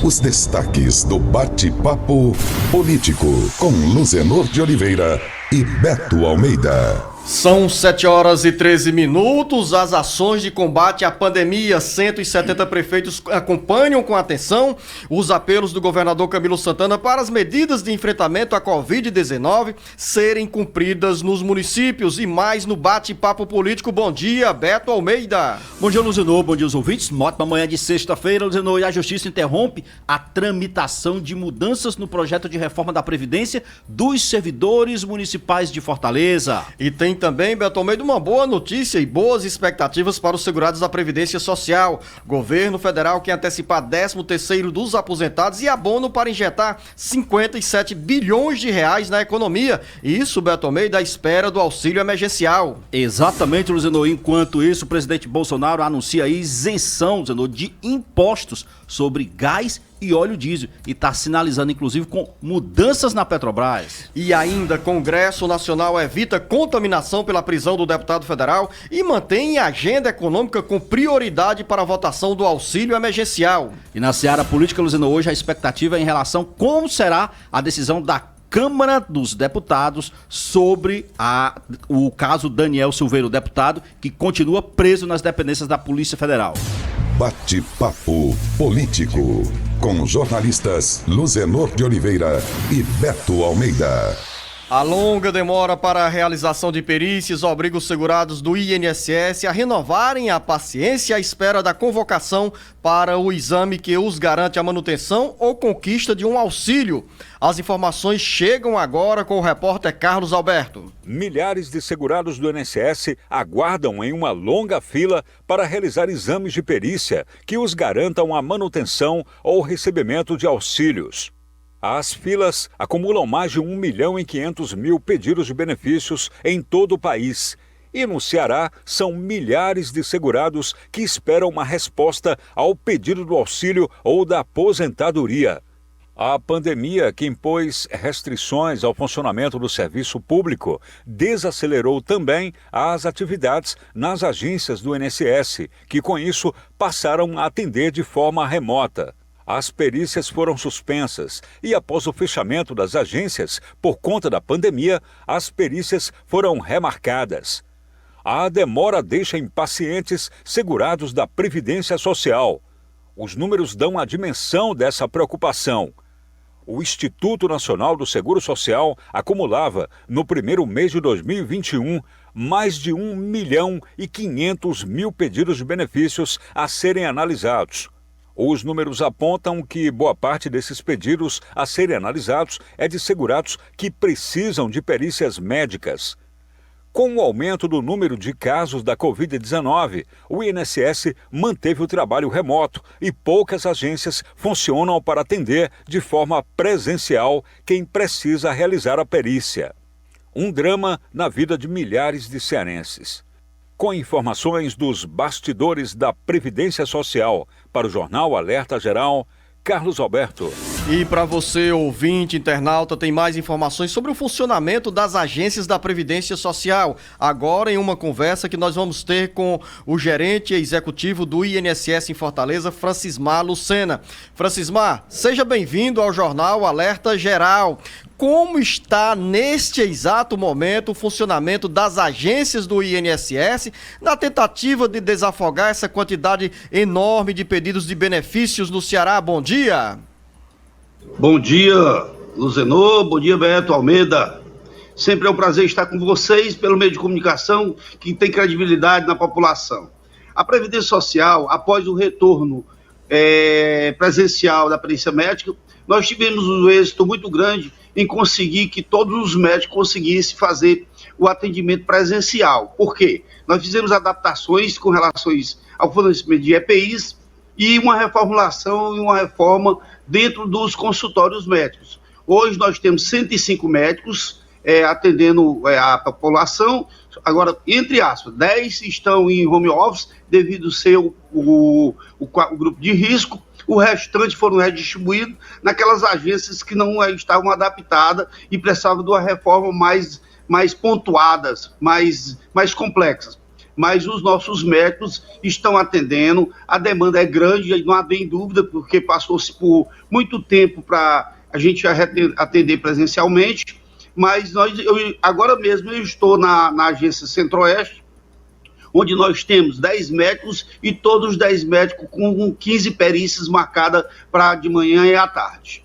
Os destaques do Bate-Papo Político com Luzenor de Oliveira e Beto Almeida. São 7h13. As ações de combate à pandemia. 170 prefeitos acompanham com atenção os apelos do governador Camilo Santana para as medidas de enfrentamento à Covid-19 serem cumpridas nos municípios e mais no Bate-Papo Político. Bom dia, Beto Almeida. Bom dia, Luzenor. Bom dia aos ouvintes. Uma ótima manhã de sexta-feira, Luzenor. E a Justiça interrompe a tramitação de mudanças no projeto de reforma da Previdência dos servidores municipais de Fortaleza. E tem também, Beto Almeida, uma boa notícia e boas expectativas para os segurados da Previdência Social. Governo federal quer antecipar 13º dos aposentados e abono para injetar 57 bilhões de reais na economia. Isso, Beto Almeida, à espera do auxílio emergencial. Exatamente, Luzenor. Enquanto isso, o presidente Bolsonaro anuncia a isenção, Luzenor, de impostos sobre gás e óleo diesel e está sinalizando, inclusive, com mudanças na Petrobras. E ainda, Congresso Nacional evita contaminação pela prisão do deputado federal e mantém a agenda econômica com prioridade para a votação do auxílio emergencial. E na seara política, Luzenor, hoje a expectativa é em relação a como será a decisão da Câmara dos Deputados sobre o caso Daniel Silveira, o deputado que continua preso nas dependências da Polícia Federal. Bate-Papo Político com jornalistas Luzenor de Oliveira e Beto Almeida. A longa demora para a realização de perícias obriga os segurados do INSS a renovarem a paciência à espera da convocação para o exame que os garante a manutenção ou conquista de um auxílio. As informações chegam agora com o repórter Carlos Alberto. Milhares de segurados do INSS aguardam em uma longa fila para realizar exames de perícia que os garantam a manutenção ou recebimento de auxílios. As filas acumulam mais de 1.500.000 pedidos de benefícios em todo o país. E no Ceará, são milhares de segurados que esperam uma resposta ao pedido do auxílio ou da aposentadoria. A pandemia, que impôs restrições ao funcionamento do serviço público, desacelerou também as atividades nas agências do INSS, que com isso passaram a atender de forma remota. As perícias foram suspensas e, após o fechamento das agências por conta da pandemia, as perícias foram remarcadas. A demora deixa impacientes segurados da Previdência Social. Os números dão a dimensão dessa preocupação. O Instituto Nacional do Seguro Social acumulava, no primeiro mês de 2021, mais de 1.500.000 pedidos de benefícios a serem analisados. Os números apontam que boa parte desses pedidos a serem analisados é de segurados que precisam de perícias médicas. Com o aumento do número de casos da Covid-19, o INSS manteve o trabalho remoto e poucas agências funcionam para atender de forma presencial quem precisa realizar a perícia. Um drama na vida de milhares de cearenses. Com informações dos bastidores da Previdência Social, para o Jornal Alerta Geral, Carlos Alberto. E para você, ouvinte, internauta, tem mais informações sobre o funcionamento das agências da Previdência Social. Agora em uma conversa que nós vamos ter com o gerente executivo do INSS em Fortaleza, Francismar Lucena. Francismar, seja bem-vindo ao Jornal Alerta Geral. Como está neste exato momento o funcionamento das agências do INSS na tentativa de desafogar essa quantidade enorme de pedidos de benefícios no Ceará? Bom dia. Bom dia, Luzenor. Bom dia, Beto Almeida. Sempre é um prazer estar com vocês pelo meio de comunicação que tem credibilidade na população. A Previdência Social, após o retorno presencial da perícia médica, nós tivemos um êxito muito grande em conseguir que todos os médicos conseguissem fazer o atendimento presencial. Por quê? Nós fizemos adaptações com relação ao fornecimento de EPIs e uma reformulação e uma reforma dentro dos consultórios médicos. Hoje nós temos 105 médicos atendendo a população. Agora, entre aspas, 10 estão em home office devido ser o grupo de risco. O restante foram redistribuídos naquelas agências que não estavam adaptadas e precisavam de uma reforma mais pontuadas, mais complexas. mas os nossos médicos estão atendendo, a demanda é grande, não há nem dúvida, porque passou-se por muito tempo para a gente atender presencialmente, mas agora mesmo eu estou na agência Centro-Oeste, onde nós temos 10 médicos e todos os 10 médicos com 15 perícias marcadas para de manhã e à tarde.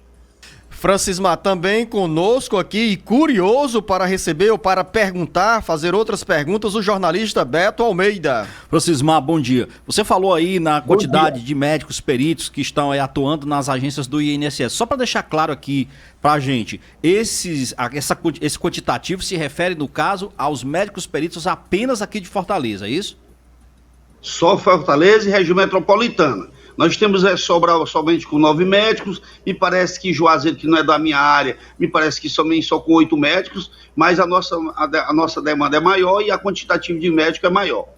Francismar também conosco aqui e curioso para receber ou para perguntar, fazer outras perguntas, o jornalista Beto Almeida. Francismar, bom dia. Você falou aí na quantidade de médicos peritos que estão aí atuando nas agências do INSS. Só para deixar claro aqui para a gente, esse quantitativo se refere, no caso, aos médicos peritos apenas aqui de Fortaleza, é isso? Só Fortaleza e região metropolitana. Nós temos somente com 9 médicos, me parece que Juazeiro, que não é da minha área, me parece que somente só com 8 médicos, mas a nossa demanda é maior e a quantitativa de médico é maior.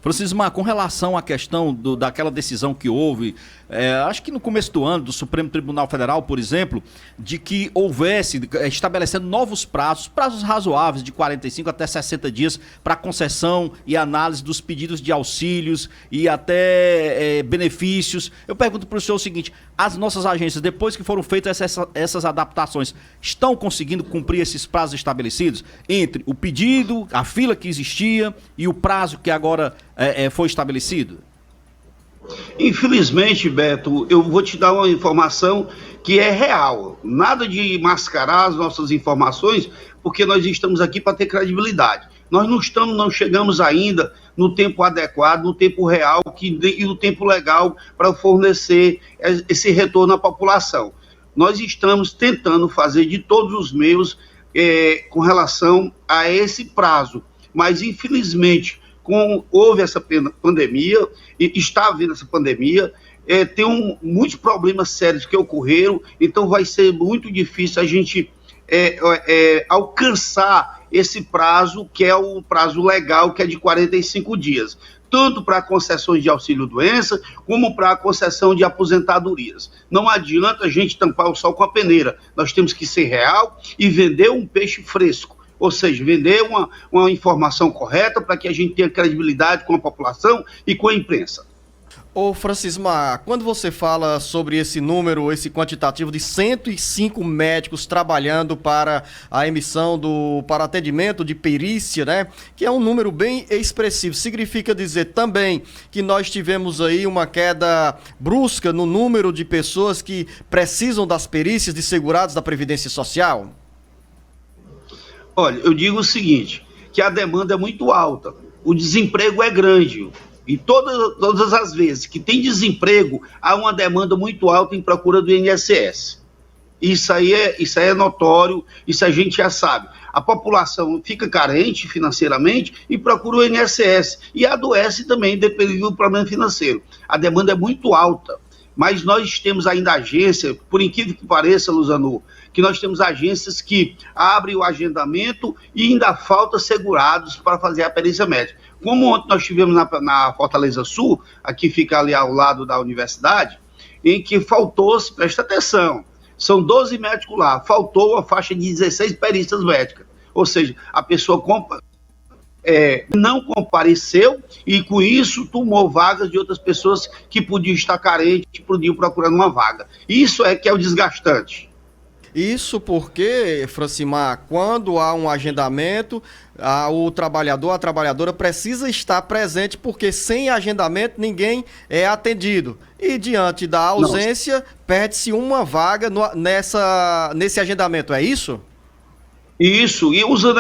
Francismar, com relação à questão daquela decisão que houve, acho que no começo do ano, do Supremo Tribunal Federal, por exemplo, de que houvesse, estabelecendo novos prazos razoáveis de 45 até 60 dias para concessão e análise dos pedidos de auxílios e até benefícios. Eu pergunto para o senhor o seguinte, as nossas agências, depois que foram feitas essas adaptações, estão conseguindo cumprir esses prazos estabelecidos entre o pedido, a fila que existia e o prazo que agora foi estabelecido? Infelizmente, Beto, eu vou te dar uma informação que é real. Nada de mascarar as nossas informações, porque nós estamos aqui para ter credibilidade. Nós não chegamos ainda no tempo adequado, no tempo real e no tempo legal para fornecer esse retorno à população. Nós estamos tentando fazer de todos os meios com relação a esse prazo, mas infelizmente houve essa pandemia, e está havendo essa pandemia, tem muitos problemas sérios que ocorreram, então vai ser muito difícil a gente alcançar esse prazo, que é o prazo legal, que é de 45 dias, tanto para concessões de auxílio-doença, como para a concessão de aposentadorias. Não adianta a gente tampar o sol com a peneira, nós temos que ser real e vender um peixe fresco. Ou seja, vender uma informação correta para que a gente tenha credibilidade com a população e com a imprensa. Ô Francismar, quando você fala sobre esse número, esse quantitativo de 105 médicos trabalhando para a emissão para atendimento de perícia, né? Que é um número bem expressivo. Significa dizer também que nós tivemos aí uma queda brusca no número de pessoas que precisam das perícias de segurados da Previdência Social? Olha, eu digo o seguinte, que a demanda é muito alta, o desemprego é grande, e todas as vezes que tem desemprego, há uma demanda muito alta em procura do INSS. Isso aí é notório, isso a gente já sabe. A população fica carente financeiramente e procura o INSS, e adoece também devido ao problema financeiro. A demanda é muito alta. Mas nós temos ainda agência, por incrível que pareça, Luzanu, que nós temos agências que abrem o agendamento e ainda falta segurados para fazer a perícia médica. Como ontem nós tivemos na Fortaleza Sul, aqui fica ali ao lado da universidade, em que faltou-se, presta atenção, são 12 médicos lá, faltou a faixa de 16 perícias médicas. Ou seja, a pessoa não compareceu e com isso tomou vagas de outras pessoas que podiam estar carentes, podiam procurando uma vaga. Isso é que é o desgastante. Isso porque, Francimar, quando há um agendamento, o trabalhador, a trabalhadora precisa estar presente, porque sem agendamento ninguém é atendido. E diante da ausência, perde-se uma vaga nesse agendamento, é isso? Isso, e usando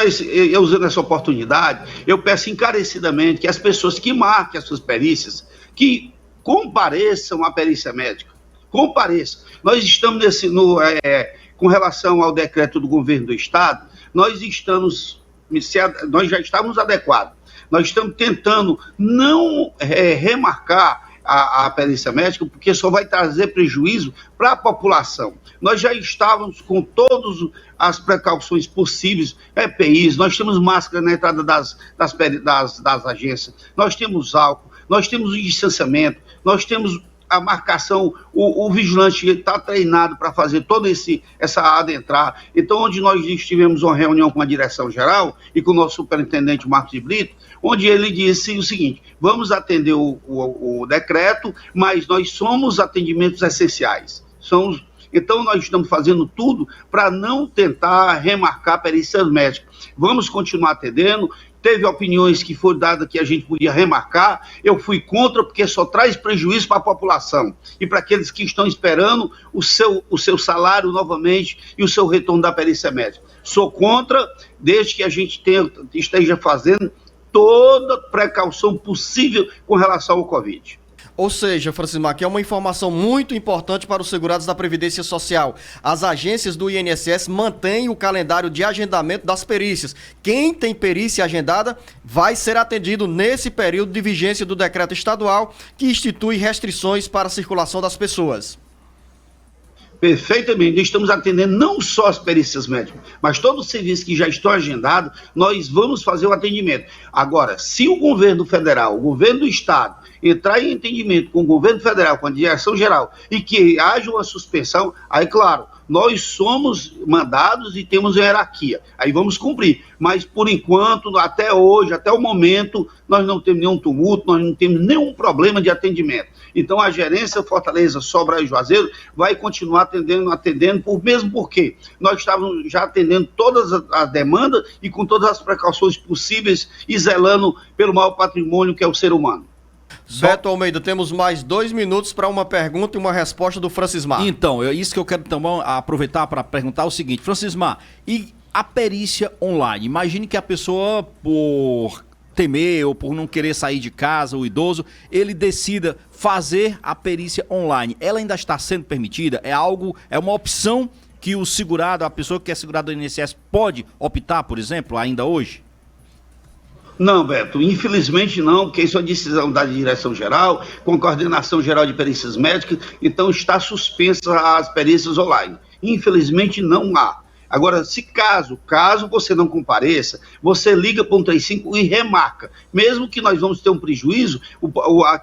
essa oportunidade, eu peço encarecidamente que as pessoas que marquem as suas perícias, que compareçam à perícia médica, compareçam. Nós estamos com relação ao decreto do governo do estado, nós já estamos adequados, nós estamos tentando não remarcar a perícia médica, porque só vai trazer prejuízo para a população. Nós já estávamos com todas as precauções possíveis, EPIs, nós temos máscara na entrada das agências, nós temos álcool, nós temos o distanciamento, nós temos a marcação, o vigilante está treinado para fazer toda essa adentrar. Então, onde nós tivemos uma reunião com a direção-geral e com o nosso superintendente Marcos de Brito, onde ele disse o seguinte: vamos atender o decreto, mas nós somos atendimentos essenciais. Então, nós estamos fazendo tudo para não tentar remarcar perícias médicas. Vamos continuar atendendo. Teve opiniões que foram dadas que a gente podia remarcar. Eu fui contra, porque só traz prejuízo para a população e para aqueles que estão esperando o seu salário novamente e o seu retorno da perícia médica. Sou contra, desde que a gente esteja fazendo toda precaução possível com relação ao Covid. Ou seja, Francismar, aqui é uma informação muito importante para os segurados da Previdência Social. As agências do INSS mantêm o calendário de agendamento das perícias. Quem tem perícia agendada vai ser atendido nesse período de vigência do decreto estadual que institui restrições para a circulação das pessoas. Perfeitamente, estamos atendendo não só as perícias médicas, mas todos os serviços que já estão agendados, nós vamos fazer o atendimento. Agora, se o governo federal, o governo do estado, entrar em entendimento com o governo federal, com a direção geral, e que haja uma suspensão, aí, claro, nós somos mandados e temos hierarquia, aí vamos cumprir. Mas, por enquanto, até hoje, até o momento, nós não temos nenhum tumulto, nós não temos nenhum problema de atendimento. Então, a gerência Fortaleza, Sobral e Juazeiro vai continuar atendendo mesmo porque nós estávamos já atendendo todas as demandas e com todas as precauções possíveis e zelando pelo maior patrimônio que é o ser humano. Beto Almeida, temos mais 2 minutos para uma pergunta e uma resposta do Francismar. Então, é isso que eu quero também aproveitar para perguntar o seguinte: Francismar, e a perícia online? Imagine que a pessoa, por temer ou por não querer sair de casa, o idoso, ele decida fazer a perícia online. Ela ainda está sendo permitida? É uma opção que o segurado, a pessoa que é segurada do INSS pode optar, por exemplo, ainda hoje? Não, Beto, infelizmente não, porque isso é decisão da direção-geral, com coordenação geral de perícias médicas, então está suspensa as perícias online. Infelizmente não há. Agora, se caso você não compareça, você liga para o 135 e remarca. Mesmo que nós vamos ter um prejuízo,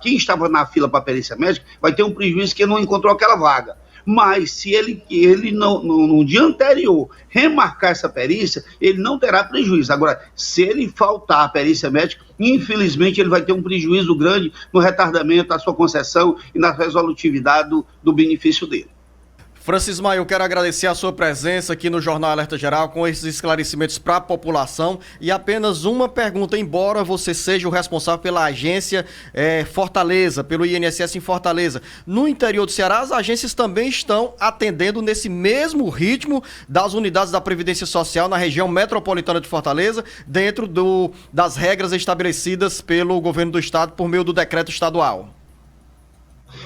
quem estava na fila para a perícia médica vai ter um prejuízo que não encontrou aquela vaga. Mas se ele não, no dia anterior remarcar essa perícia, ele não terá prejuízo. Agora, se ele faltar a perícia médica, infelizmente ele vai ter um prejuízo grande no retardamento da sua concessão e na resolutividade do benefício dele. Francismar, eu quero agradecer a sua presença aqui no Jornal Alerta Geral com esses esclarecimentos para a população e apenas uma pergunta, embora você seja o responsável pela agência Fortaleza, pelo INSS em Fortaleza, no interior do Ceará as agências também estão atendendo nesse mesmo ritmo das unidades da Previdência Social na região metropolitana de Fortaleza, dentro das regras estabelecidas pelo governo do estado por meio do decreto estadual.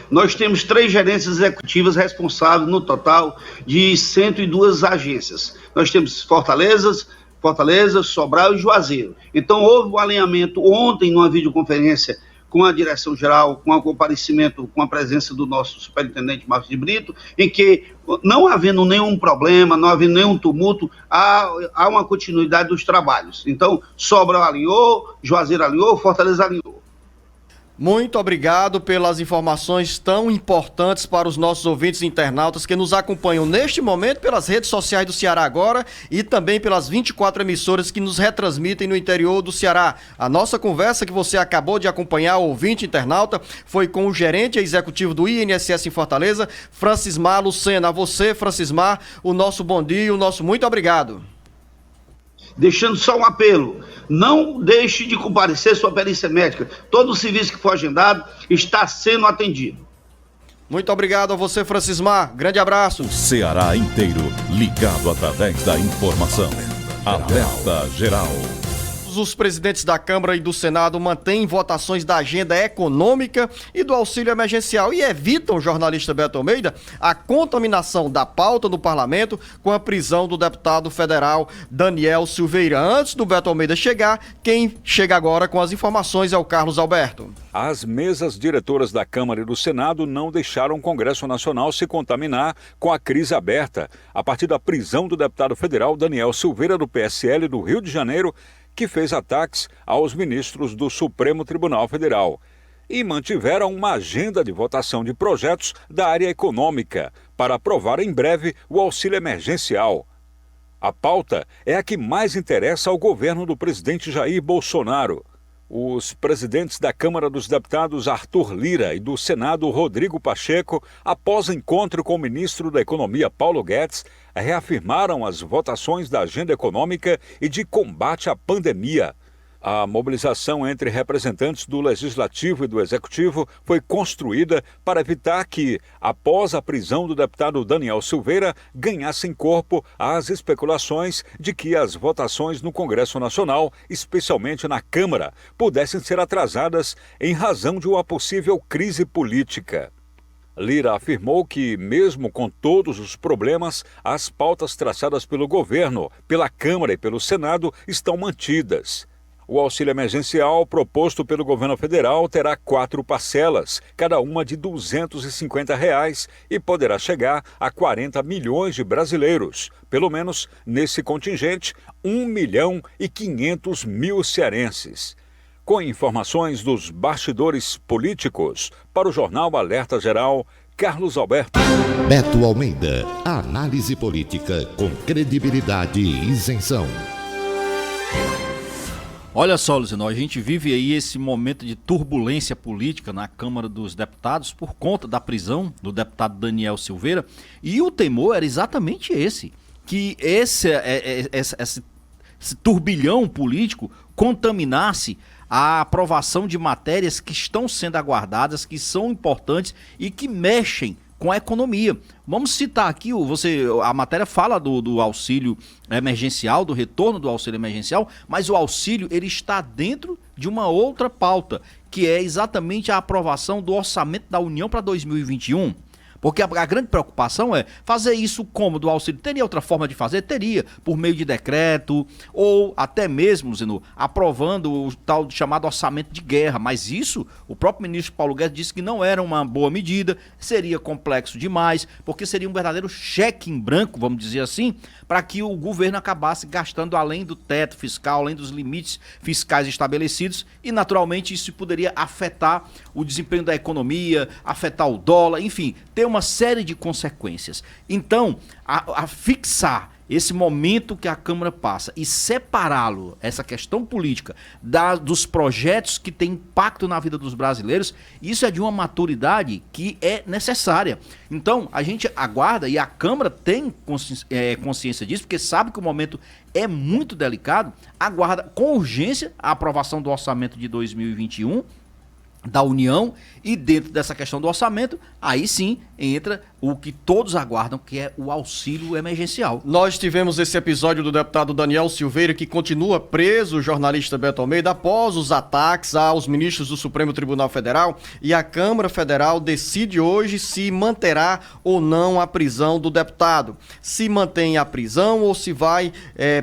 Nós temos 3 gerências executivas responsáveis no total de 102 agências. Nós temos Fortaleza, Sobral e Juazeiro. Então houve um alinhamento ontem numa videoconferência com a direção-geral, com o comparecimento, com a presença do nosso superintendente Marcos de Brito, em que, não havendo nenhum problema, não havendo nenhum tumulto, há uma continuidade dos trabalhos. Então, Sobral alinhou, Juazeiro alinhou, Fortaleza alinhou. Muito obrigado pelas informações tão importantes para os nossos ouvintes e internautas que nos acompanham neste momento pelas redes sociais do Ceará Agora e também pelas 24 emissoras que nos retransmitem no interior do Ceará. A nossa conversa que você acabou de acompanhar, ouvinte internauta, foi com o gerente executivo do INSS em Fortaleza, Francismar Lucena. A você, Francismar, o nosso bom dia e o nosso muito obrigado. Deixando só um apelo, não deixe de comparecer sua perícia médica. Todo o serviço que for agendado está sendo atendido. Muito obrigado a você, Francismar. Grande abraço. O Ceará inteiro ligado através da informação. Alerta Geral. Os presidentes da Câmara e do Senado mantêm votações da agenda econômica e do auxílio emergencial e evitam, jornalista Beto Almeida, a contaminação da pauta do parlamento com a prisão do deputado federal Daniel Silveira. Antes do Beto Almeida chegar, quem chega agora com as informações é o Carlos Alberto. As mesas diretoras da Câmara e do Senado não deixaram o Congresso Nacional se contaminar com a crise aberta a partir da prisão do deputado federal Daniel Silveira do PSL do Rio de Janeiro, que fez ataques aos ministros do Supremo Tribunal Federal. e mantiveram uma agenda de votação de projetos da área econômica para aprovar em breve o auxílio emergencial. A pauta é a que mais interessa ao governo do presidente Jair Bolsonaro. Os presidentes da Câmara dos Deputados Arthur Lira e do Senado Rodrigo Pacheco, após encontro com o ministro da Economia Paulo Guedes, reafirmaram as votações da agenda econômica e de combate à pandemia. A mobilização entre representantes do Legislativo e do Executivo foi construída para evitar que, após a prisão do deputado Daniel Silveira, ganhassem corpo as especulações de que as votações no Congresso Nacional, especialmente na Câmara, pudessem ser atrasadas em razão de uma possível crise política. Lira afirmou que, mesmo com todos os problemas, as pautas traçadas pelo governo, pela Câmara e pelo Senado estão mantidas. O auxílio emergencial proposto pelo governo federal terá 4 parcelas, cada uma de R$ 250, e poderá chegar a 40 milhões de brasileiros, pelo menos nesse contingente, 1.500.000 cearenses. Com informações dos bastidores políticos, para o Jornal Alerta Geral, Carlos Alberto. Beto Almeida, análise política com credibilidade e isenção. Olha só, Luciano, a gente vive aí esse momento de turbulência política na Câmara dos Deputados por conta da prisão do deputado Daniel Silveira, e o temor era exatamente esse, que esse turbilhão político contaminasse a aprovação de matérias que estão sendo aguardadas, que são importantes e que mexem com a economia. Vamos citar aqui, a matéria fala do auxílio emergencial, do retorno do auxílio emergencial, mas o auxílio ele está dentro de uma outra pauta, que é exatamente a aprovação do orçamento da União para 2021. Porque a grande preocupação é fazer isso como do auxílio. Teria outra forma de fazer? Teria, por meio de decreto, ou até mesmo, Zeno, aprovando o tal chamado orçamento de guerra. Mas isso, o próprio ministro Paulo Guedes disse que não era uma boa medida, seria complexo demais, porque seria um verdadeiro cheque em branco, vamos dizer assim, para que o governo acabasse gastando além do teto fiscal, além dos limites fiscais estabelecidos, e naturalmente isso poderia afetar o desempenho da economia, afetar o dólar, enfim, ter uma série de consequências. Então, a fixar esse momento que a Câmara passa e separá-lo, essa questão política, dos projetos que têm impacto na vida dos brasileiros, isso é de uma maturidade que é necessária. Então, a gente aguarda, e a Câmara tem consciência disso, porque sabe que o momento é muito delicado, aguarda com urgência a aprovação do orçamento de 2021, da União, e dentro dessa questão do orçamento, aí sim entra o que todos aguardam, que é o auxílio emergencial. Nós tivemos esse episódio do deputado Daniel Silveira, que continua preso, o jornalista Beto Almeida, após os ataques aos ministros do Supremo Tribunal Federal, e a Câmara Federal decide hoje se manterá ou não a prisão do deputado. Se mantém a prisão ou se vai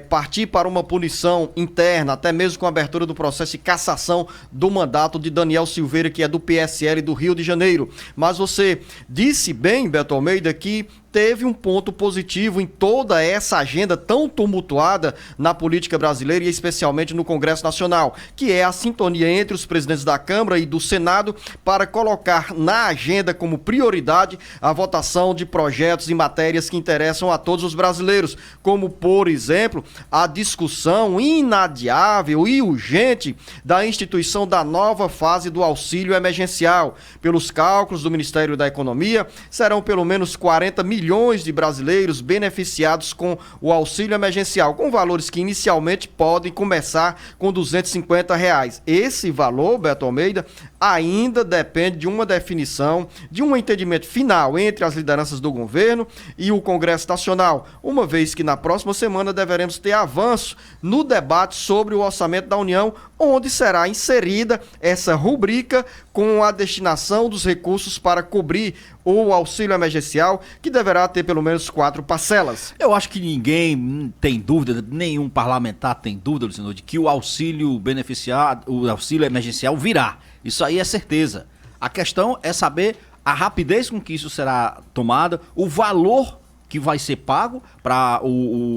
partir para uma punição interna, até mesmo com a abertura do processo de cassação do mandato de Daniel Silveira, que é do PSL do Rio de Janeiro. Mas você disse bem, Beto Almeida, que teve um ponto positivo em toda essa agenda tão tumultuada na política brasileira e especialmente no Congresso Nacional, que é a sintonia entre os presidentes da Câmara e do Senado para colocar na agenda como prioridade a votação de projetos e matérias que interessam a todos os brasileiros, como, por exemplo, a discussão inadiável e urgente da instituição da nova fase do auxílio emergencial. Pelos cálculos do Ministério da Economia, serão pelo menos 40 milhões de brasileiros beneficiados com o auxílio emergencial, com valores que inicialmente podem começar com R$250. Esse valor, Beto Almeida, ainda depende de uma definição, de um entendimento final entre as lideranças do governo e o Congresso Nacional, uma vez que na próxima semana deveremos ter avanço no debate sobre o orçamento da União, onde será inserida essa rubrica com a destinação dos recursos para cobrir o auxílio emergencial, que deverá ter pelo menos 4 parcelas. Eu acho que ninguém tem dúvida, nenhum parlamentar tem dúvida, Luciano, de que o auxílio emergencial virá. Isso aí é certeza. A questão é saber a rapidez com que isso será tomado, o valor que vai ser pago para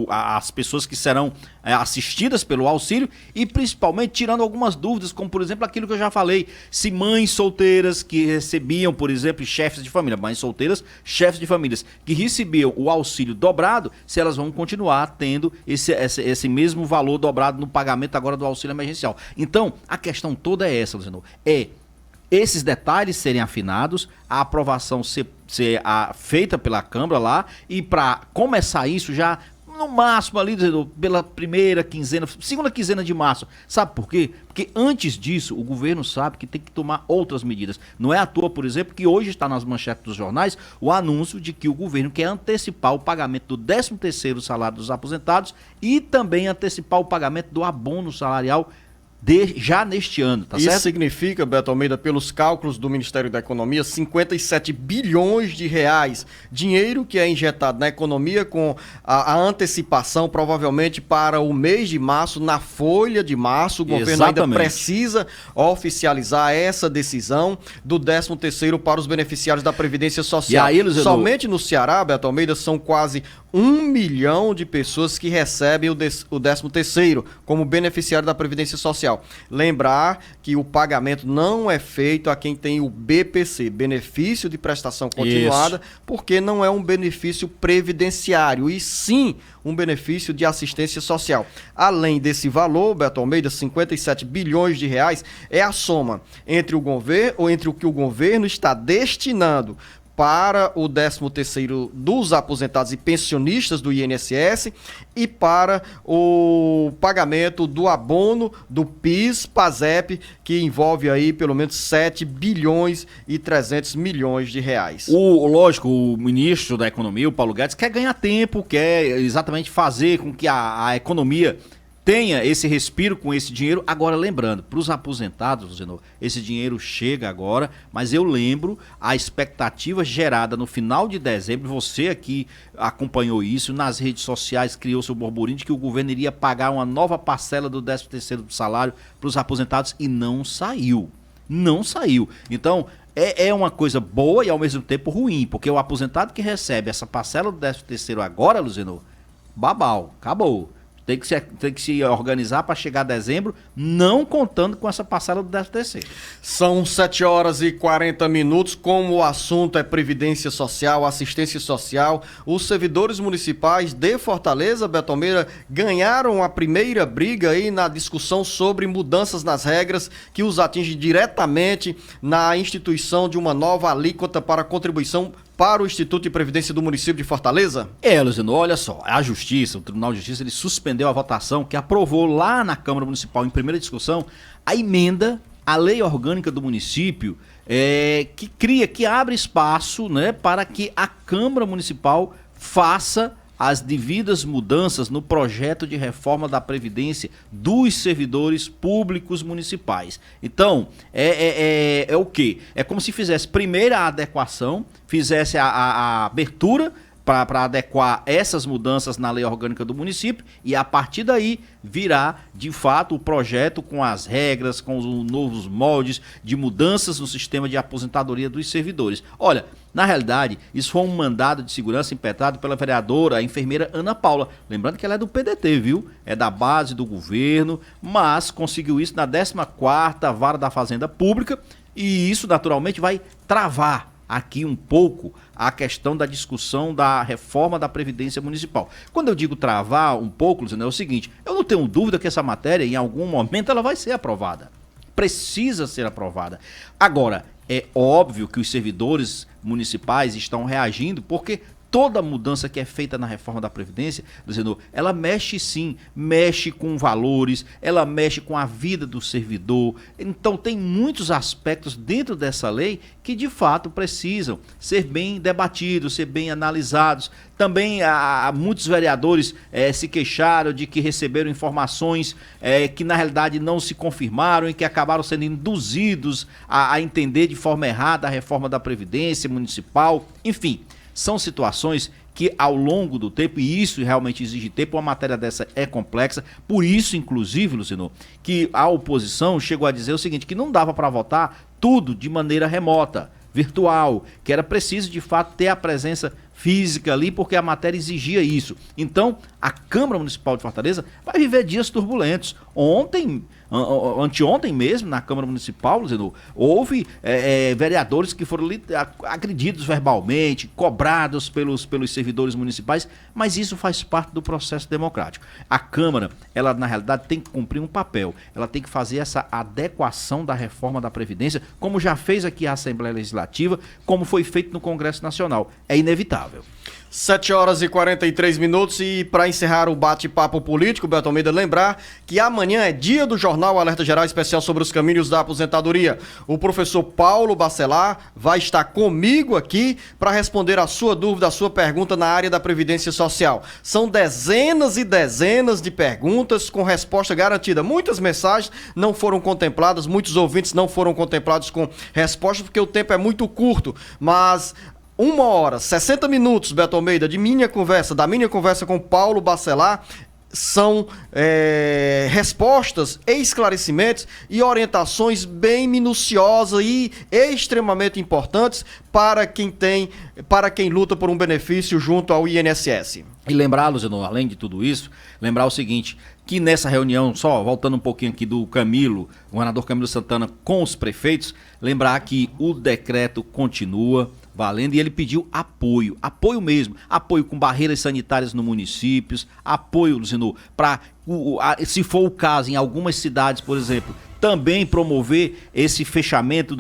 as pessoas que serão assistidas pelo auxílio e principalmente tirando algumas dúvidas, como por exemplo aquilo que eu já falei, se mães solteiras que recebiam, por exemplo, chefes de família, mães solteiras, chefes de famílias que recebiam o auxílio dobrado, se elas vão continuar tendo esse mesmo valor dobrado no pagamento agora do auxílio emergencial. Então, a questão toda é essa, Luciano, esses detalhes serem afinados, a aprovação ser feita pela Câmara lá, e para começar isso já no máximo ali, pela primeira quinzena, segunda quinzena de março. Sabe por quê? Porque antes disso, o governo sabe que tem que tomar outras medidas. Não é à toa, por exemplo, que hoje está nas manchetes dos jornais o anúncio de que o governo quer antecipar o pagamento do 13º salário dos aposentados e também antecipar o pagamento do abono salarial já neste ano, tá certo? Isso significa, Beto Almeida, pelos cálculos do Ministério da Economia, 57 bilhões de reais, dinheiro que é injetado na economia com a antecipação, provavelmente para o mês de março, na folha de março. O governo ainda precisa oficializar essa decisão do 13º para os beneficiários da Previdência Social. E aí, somente no Ceará, Beto Almeida, são quase 1 milhão de pessoas que recebem o 13º como beneficiário da Previdência Social. Lembrar que o pagamento não é feito a quem tem o BPC, benefício de prestação continuada, porque não é um benefício previdenciário, e sim um benefício de assistência social. Além desse valor, Beto Almeida, 57 bilhões de reais, é a soma entre o que o governo está destinando para o 13º dos aposentados e pensionistas do INSS e para o pagamento do abono do PIS, PASEP, que envolve aí pelo menos 7 bilhões e 300 milhões de reais. Lógico, o ministro da Economia, o Paulo Guedes, quer ganhar tempo, quer exatamente fazer com que a economia tenha esse respiro com esse dinheiro. Agora, lembrando, para os aposentados, esse dinheiro chega agora, mas eu lembro a expectativa gerada no final de dezembro, você aqui acompanhou isso, nas redes sociais criou-se o burburinho de que o governo iria pagar uma nova parcela do 13º do salário para os aposentados e não saiu. Não saiu. Então, é uma coisa boa e ao mesmo tempo ruim, porque o aposentado que recebe essa parcela do 13º agora, Luciano, babau, acabou. Tem que se organizar para chegar a dezembro, não contando com essa parcela do 13º. São 7h40. Como o assunto é Previdência Social, assistência social, os servidores municipais de Fortaleza, Beto Almeida, ganharam a primeira briga aí na discussão sobre mudanças nas regras que os atinge diretamente na instituição de uma nova alíquota para contribuição para o Instituto de Previdência do município de Fortaleza? Luciano, olha só, a Justiça, o Tribunal de Justiça, ele suspendeu a votação que aprovou lá na Câmara Municipal, em primeira discussão, a emenda à lei orgânica do município, que abre espaço, né, para que a Câmara Municipal faça as devidas mudanças no projeto de reforma da Previdência dos servidores públicos municipais. Então, é o quê? É como se fizesse primeiro a adequação, fizesse a abertura para adequar essas mudanças na lei orgânica do município e a partir daí virá de fato o projeto com as regras, com os novos moldes de mudanças no sistema de aposentadoria dos servidores. Olha, na realidade, isso foi um mandado de segurança impetrado pela vereadora, a enfermeira Ana Paula. Lembrando que ela é do PDT, viu? É da base do governo, mas conseguiu isso na 14ª Vara da Fazenda Pública e isso naturalmente vai travar aqui um pouco a questão da discussão da reforma da Previdência Municipal. Quando eu digo travar um pouco, Luciano, é o seguinte, eu não tenho dúvida que essa matéria, em algum momento, ela vai ser aprovada. Precisa ser aprovada. Agora, é óbvio que os servidores municipais estão reagindo, porque toda mudança que é feita na reforma da Previdência, Luciano, ela mexe sim, mexe com valores, ela mexe com a vida do servidor. Então tem muitos aspectos dentro dessa lei que de fato precisam ser bem debatidos, ser bem analisados. Também muitos vereadores se queixaram de que receberam informações que na realidade não se confirmaram e que acabaram sendo induzidos a entender de forma errada a reforma da Previdência Municipal. Enfim, são situações que ao longo do tempo, e isso realmente exige tempo, uma matéria dessa é complexa, por isso, inclusive, Luciano, que a oposição chegou a dizer o seguinte, que não dava para votar tudo de maneira remota, virtual, que era preciso, de fato, ter a presença física ali, porque a matéria exigia isso. Então, a Câmara Municipal de Fortaleza vai viver dias turbulentos. Anteontem mesmo, na Câmara Municipal, Luciano, houve vereadores que foram agredidos verbalmente, cobrados pelos servidores municipais, mas isso faz parte do processo democrático. A Câmara, ela na realidade tem que cumprir um papel, ela tem que fazer essa adequação da reforma da Previdência, como já fez aqui a Assembleia Legislativa, como foi feito no Congresso Nacional. É inevitável. 7h43 e para encerrar o bate-papo político, Beto Almeida, lembrar que amanhã é dia do Jornal Alerta Geral Especial sobre os caminhos da aposentadoria. O professor Paulo Bacelar vai estar comigo aqui para responder a sua dúvida, a sua pergunta na área da Previdência Social. São dezenas e dezenas de perguntas com resposta garantida. Muitas mensagens não foram contempladas, muitos ouvintes não foram contemplados com resposta porque o tempo é muito curto, mas 1 hora, 60 minutos, Beto Almeida, da minha conversa com Paulo Bacelar, são respostas, esclarecimentos e orientações bem minuciosas e extremamente importantes para quem luta por um benefício junto ao INSS. E lembrar, Luciano, além de tudo isso, lembrar o seguinte, que nessa reunião, só voltando um pouquinho aqui do Camilo, o governador Camilo Santana com os prefeitos, lembrar que o decreto continua valendo e ele pediu apoio mesmo, apoio com barreiras sanitárias no municípios, apoio, Luciano, para, se for o caso, em algumas cidades, por exemplo, também promover esse fechamento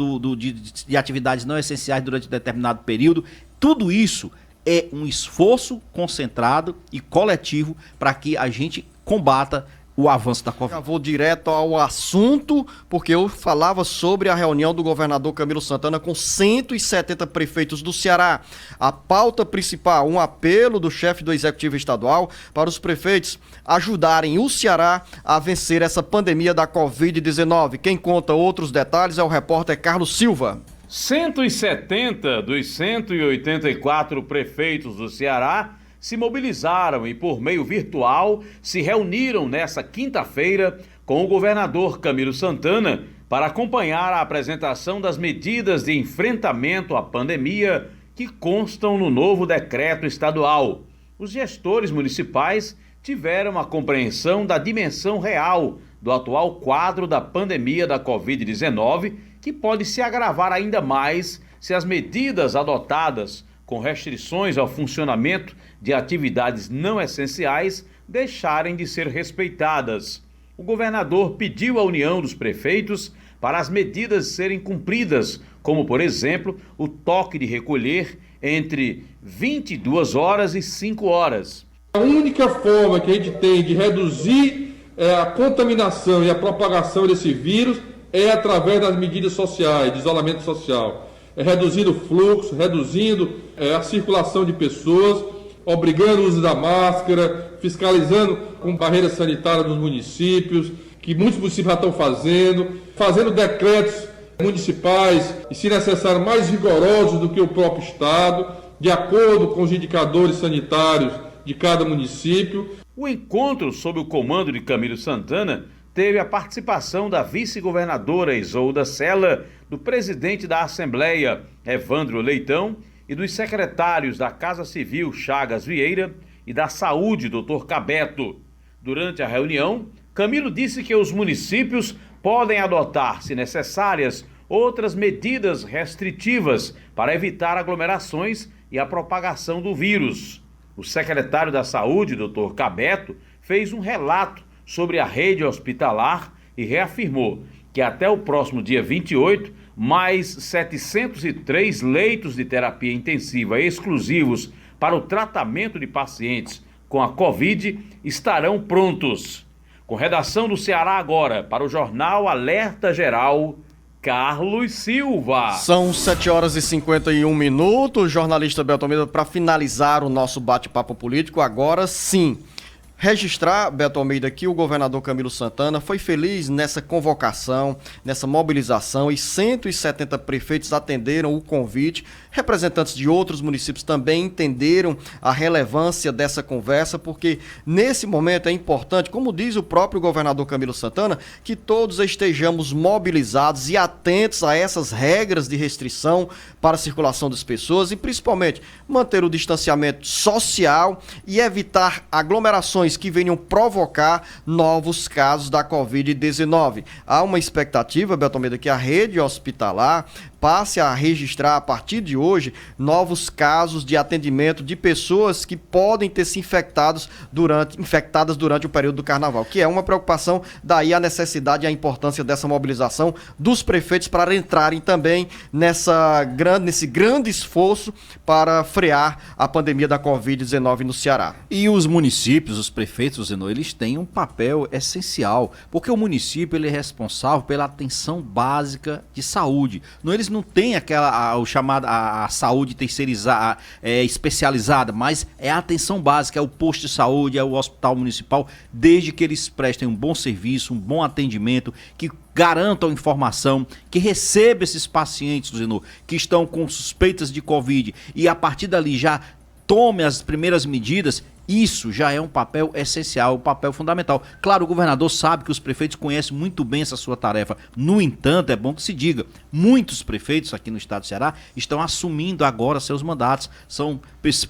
de atividades não essenciais durante determinado período. Tudo isso é um esforço concentrado e coletivo para que a gente combata o avanço da Covid. Já vou direto ao assunto, porque eu falava sobre a reunião do governador Camilo Santana com 170 prefeitos do Ceará. A pauta principal, um apelo do chefe do Executivo Estadual para os prefeitos ajudarem o Ceará a vencer essa pandemia da Covid-19. Quem conta outros detalhes é o repórter Carlos Silva. 170 dos 184 prefeitos do Ceará se mobilizaram e, por meio virtual, se reuniram nesta quinta-feira com o governador Camilo Santana para acompanhar a apresentação das medidas de enfrentamento à pandemia que constam no novo decreto estadual. Os gestores municipais tiveram a compreensão da dimensão real do atual quadro da pandemia da Covid-19, que pode se agravar ainda mais se as medidas adotadas com restrições ao funcionamento de atividades não essenciais deixarem de ser respeitadas. O governador pediu à união dos prefeitos para as medidas serem cumpridas, como, por exemplo, o toque de recolher entre 22 horas e 5 horas. A única forma que a gente tem de reduzir a contaminação e a propagação desse vírus é através das medidas sociais, de isolamento social. Reduzindo o fluxo, reduzindo a circulação de pessoas, obrigando o uso da máscara, fiscalizando com barreiras sanitárias nos municípios, que muitos municípios já estão fazendo decretos municipais e, se necessário, mais rigorosos do que o próprio Estado, de acordo com os indicadores sanitários de cada município. O encontro sob o comando de Camilo Santana teve a participação da vice-governadora Isolda Sela, do presidente da Assembleia, Evandro Leitão, e dos secretários da Casa Civil, Chagas Vieira, e da Saúde, Dr. Cabeto. Durante a reunião, Camilo disse que os municípios podem adotar, se necessárias, outras medidas restritivas para evitar aglomerações e a propagação do vírus. O secretário da Saúde, Dr. Cabeto, fez um relato sobre a rede hospitalar e reafirmou que até o próximo dia 28, mais 703 leitos de terapia intensiva exclusivos para o tratamento de pacientes com a Covid estarão prontos. Com redação do Ceará agora, para o Jornal Alerta Geral, Carlos Silva. São 7h51, jornalista Beto Almeida, para finalizar o nosso bate-papo político, agora sim. Registrar, Beto Almeida, que o governador Camilo Santana foi feliz nessa convocação, nessa mobilização, e 170 prefeitos atenderam o convite. Representantes de outros municípios também entenderam a relevância dessa conversa, porque nesse momento é importante, como diz o próprio governador Camilo Santana, que todos estejamos mobilizados e atentos a essas regras de restrição para a circulação das pessoas e principalmente manter o distanciamento social e evitar aglomerações que venham provocar novos casos da Covid-19. Há uma expectativa, Beto Almeida, que a rede hospitalar passe a registrar a partir de hoje novos casos de atendimento de pessoas que podem ter se infectadas durante o período do carnaval, que é uma preocupação, daí a necessidade e a importância dessa mobilização dos prefeitos para entrarem também nesse grande esforço para frear a pandemia da Covid-19 no Ceará. E os municípios, os prefeitos, Zenô, eles têm um papel essencial, porque o município ele é responsável pela atenção básica de saúde. Eles não têm a saúde terceirizada, especializada, mas é a atenção básica, é o posto de saúde, é o hospital municipal, desde que eles prestem um bom serviço, um bom atendimento, que garantam informação, que recebam esses pacientes, Zenô, que estão com suspeitas de Covid e a partir dali já tome as primeiras medidas. Isso já é um papel essencial, um papel fundamental. Claro, o governador sabe que os prefeitos conhecem muito bem essa sua tarefa. No entanto, é bom que se diga, muitos prefeitos aqui no estado do Ceará estão assumindo agora seus mandatos. São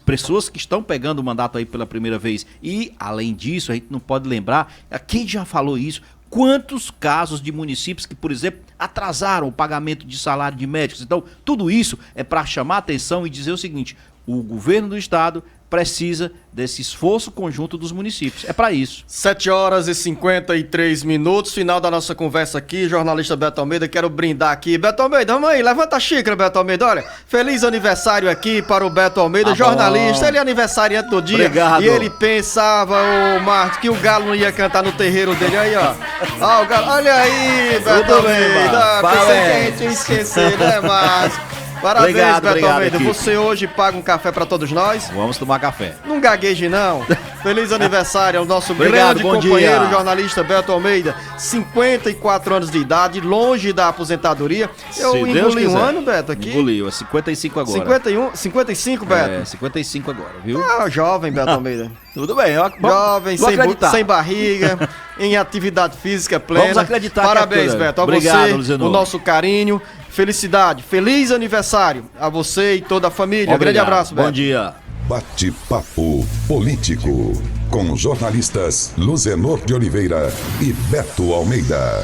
pessoas que estão pegando o mandato aí pela primeira vez. E, além disso, a gente não pode lembrar, quem já falou isso, quantos casos de municípios que, por exemplo, atrasaram o pagamento de salário de médicos. Então, tudo isso é para chamar a atenção e dizer o seguinte: o governo do estado precisa desse esforço conjunto dos municípios. É para isso. 7h53, final da nossa conversa aqui, jornalista Beto Almeida, quero brindar aqui. Beto Almeida, vamos aí, levanta a xícara, Beto Almeida, olha, feliz aniversário aqui para o Beto Almeida, jornalista, ele é aniversariante do dia. Obrigado. E ele pensava, Marcos, que o Galo não ia cantar no terreiro dele, aí ó, o Galo, olha aí, Beto Almeida, pensei que a gente ia esquecer, né, Marcos? Parabéns, Beto Almeida. Equipe. Você hoje paga um café pra todos nós? Vamos tomar café. Não gagueje, não. Feliz aniversário ao nosso Obrigado, grande bom companheiro, dia. jornalista Beto Almeida. 54 anos de idade, longe da aposentadoria. Eu Se Deus engoli um quiser. ano, Beto, aqui. Engoliu, é 55 agora. 55, Beto? É, 55 agora, viu? Ah, jovem, Beto Almeida. Tudo bem. Jovem, vou acreditar. sem barriga, em atividade física plena. Vamos acreditar. Parabéns, que é Beto. A Obrigado, você, Luziano. o nosso carinho, felicidade. Feliz aniversário a você e toda a família. Obrigado. Grande abraço, Beto. Bom dia. Bate-papo político com jornalistas Luzenor de Oliveira e Beto Almeida.